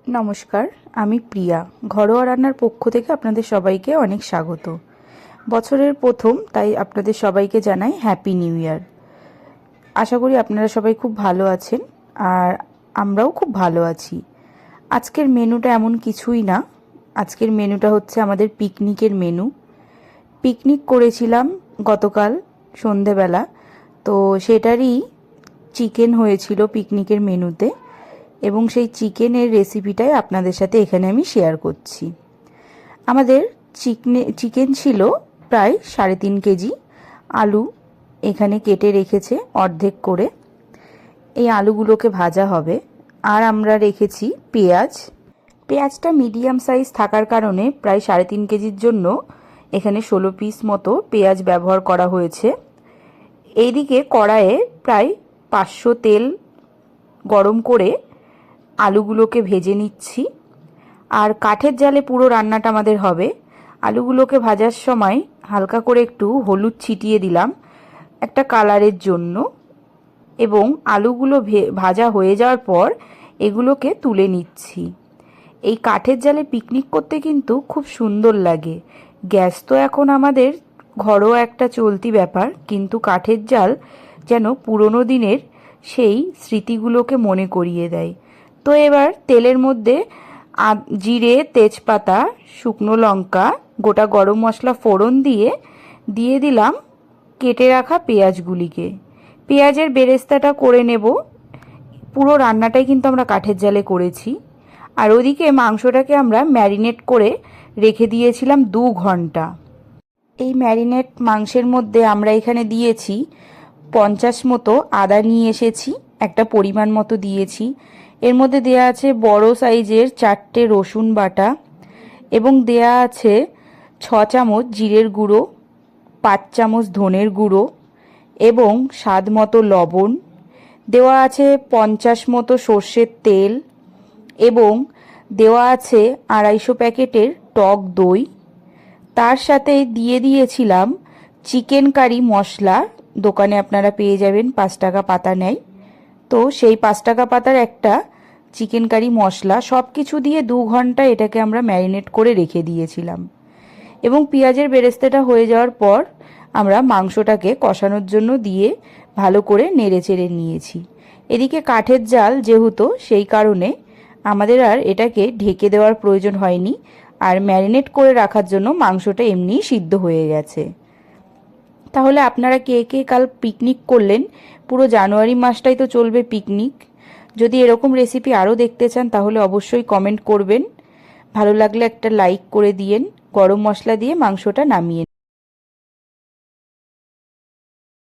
নমস্কার, আমি প্রিয়া। ঘরোয়া রান্নার পক্ষ থেকে আপনাদের সবাইকে অনেক স্বাগত। বছরের প্রথম, তাই আপনাদের সবাইকে জানাই হ্যাপি নিউ ইয়ার। আশা করি আপনারা সবাই খুব ভালো আছেন, আর আমরাও খুব ভালো আছি। আজকের মেনুটা এমন কিছুই না। আজকের মেনুটা হচ্ছে আমাদের পিকনিকের মেনু। পিকনিক করেছিলাম গতকাল সন্ধেবেলা, তো সেটারই চিকেন হয়েছিল পিকনিকের মেনুতে, এবং সেই চিকেনের রেসিপিটাই আপনাদের সাথে এখানে আমি শেয়ার করছি। আমাদের চিকেন ছিল প্রায় 3.5 কেজি। আলু এখানে কেটে রেখেছে অর্ধেক করে, এই আলুগুলোকে ভাজা হবে। আর আমরা রেখেছি পেঁয়াজটা মিডিয়াম সাইজ থাকার কারণে প্রায় 3.5 কেজির জন্য এখানে 16 পিস মতো পেঁয়াজ ব্যবহার করা হয়েছে। এইদিকে কড়াইয়ে প্রায় 500 তেল গরম করে আলুগুলোকে ভেজে নিচ্ছি। আর কাঠের জালে পুরো রান্নাটা আমাদের হবে। আলুগুলোকে ভাজার সময় হালকা করে একটু হলুদ ছিটিয়ে দিলাম একটা কালারের জন্য, এবং আলুগুলো ভাজা হয়ে যাওয়ার পর এগুলোকে তুলে নিচ্ছি। এই কাঠের জালে পিকনিক করতে কিন্তু খুব সুন্দর লাগে। গ্যাস তো এখন আমাদের ঘরোয়া একটা চলতি ব্যাপার, কিন্তু কাঠের জাল যেন পুরনো দিনের সেই স্মৃতিগুলোকে মনে করিয়ে দেয়। তো এবার তেলের মধ্যে জিরে, তেজপাতা, শুকনো লঙ্কা, গোটা গরম মশলা ফোড়ন দিয়ে দিলাম কেটে রাখা পেঁয়াজগুলিকে। পেঁয়াজের বেরেস্তাটা করে নেব। পুরো রান্নাটাই কিন্তু আমরা কাঠের জালে করেছি। আর ওদিকে মাংসটাকে আমরা ম্যারিনেট করে রেখে দিয়েছিলাম 2 ঘন্টা। এই ম্যারিনেট মাংসের মধ্যে আমরা এখানে দিয়েছি 50 মতো আদা নিয়ে এসেছি, একটা পরিমাণ মতো দিয়েছি। এর মধ্যে দেয়া আছে বড় সাইজের 4টে রসুন বাটা, এবং দেয়া আছে 6 চামচ জিরের গুঁড়ো, 5 চামচ ধনের গুঁড়ো, এবং স্বাদ মতো লবণ। দেওয়া আছে 50 মতো সর্ষের তেল, এবং দেওয়া আছে 250 প্যাকেটের টক দই। তার সাথে দিয়ে দিয়েছিলাম চিকেন কারি মশলা। দোকানে আপনারা পেয়ে যাবেন, 5 টাকা পাতা নেয়, তো সেই 5 টাকা পাতার একটা চিকেন কারি মশলা। সব কিছু দিয়ে 2 ঘন্টা এটাকে আমরা ম্যারিনেট করে রেখে দিয়েছিলাম। এবং পেঁয়াজের বেরেস্তাটা হয়ে যাওয়ার পর আমরা মাংসটাকে কষানোর জন্য দিয়ে ভালো করে নেড়ে চেড়ে নিয়েছি। এদিকে কাঠের জাল যেহেতু, সেই কারণে আমাদের আর এটাকে ঢেকে দেওয়ার প্রয়োজন হয়নি, আর ম্যারিনেট করে রাখার জন্য মাংসটা এমনিই সিদ্ধ হয়ে গেছে। তাহলে আপনারা কে কে কাল পিকনিক করলেন? পুরো জানুয়ারি মাসটাই তো চলবে পিকনিক। যদি এরকম রেসিপি আরও দেখতে চান তাহলে অবশ্যই কমেন্ট করবেন। ভালো লাগলে একটা লাইক করে দিয়েন। গরম মশলা দিয়ে মাংসটা নামিয়ে